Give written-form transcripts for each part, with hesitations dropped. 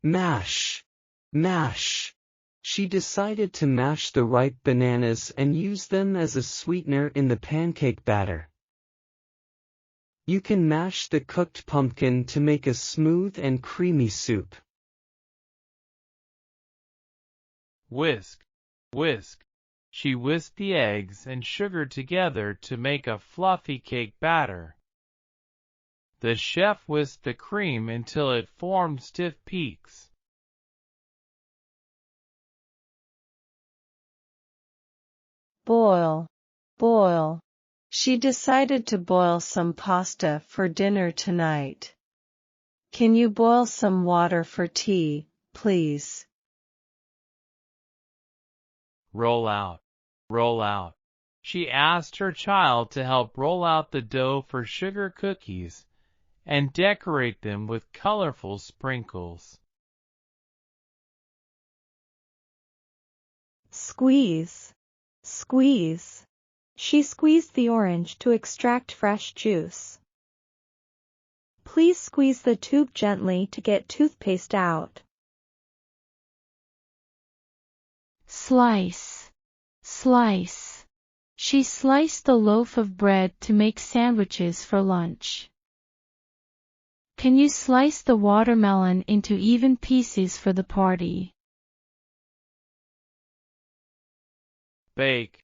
Mash. Mash. She decided to mash the ripe bananas and use them as a sweetener in the pancake batter. You can mash the cooked pumpkin to make a smooth and creamy soup. Whisk, whisk. She whisked the eggs and sugar together to make a fluffy cake batter. The chef whisked the cream until it formed stiff peaks. Boil, boil. She decided to boil some pasta for dinner tonight. Can you boil some water for tea, please? Roll out, roll out. She asked her child to help roll out the dough for sugar cookies and decorate them with colorful sprinkles. Squeeze, squeeze. She squeezed the orange to extract fresh juice. Please squeeze the tube gently to get toothpaste out. Slice, slice. She sliced the loaf of bread to make sandwiches for lunch. Can you slice the watermelon into even pieces for the party? Bake,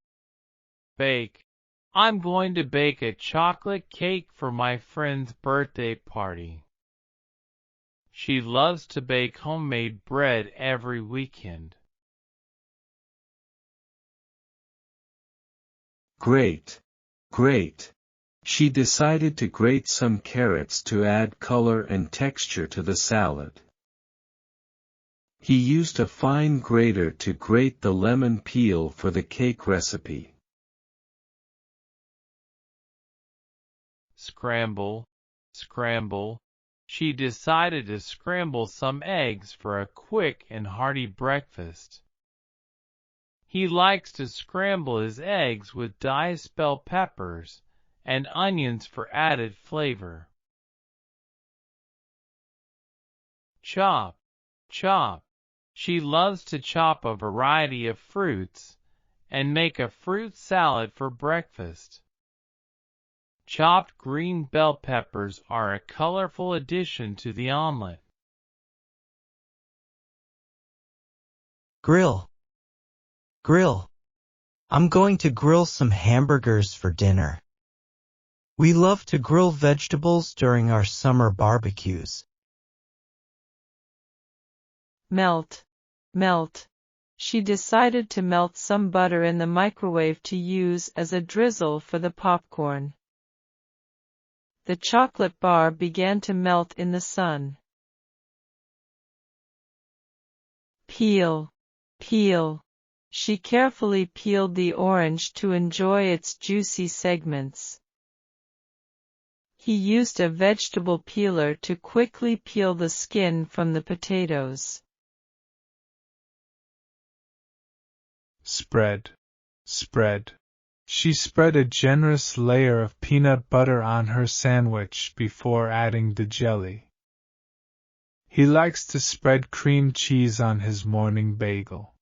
bake. I'm going to bake a chocolate cake for my friend's birthday party. She loves to bake homemade bread every weekend. Grate, grate. She decided to grate some carrots to add color and texture to the salad. He used a fine grater to grate the lemon peel for the cake recipe. Scramble, scramble. She decided to scramble some eggs for a quick and hearty breakfast. He likes to scramble his eggs with diced bell peppers and onions for added flavor. Chop, chop. She loves to chop a variety of fruits and make a fruit salad for breakfast. Chopped green bell peppers are a colorful addition to the omelet. Grill, grill. I'm going to grill some hamburgers for dinner. We love to grill vegetables during our summer barbecues. Melt, melt. She decided to melt some butter in the microwave to use as a drizzle for the popcorn. The chocolate bar began to melt in the sun. Peel, peel. She carefully peeled the orange to enjoy its juicy segments. He used a vegetable peeler to quickly peel the skin from the potatoes. Spread, spread. She spread a generous layer of peanut butter on her sandwich before adding the jelly. He likes to spread cream cheese on his morning bagel.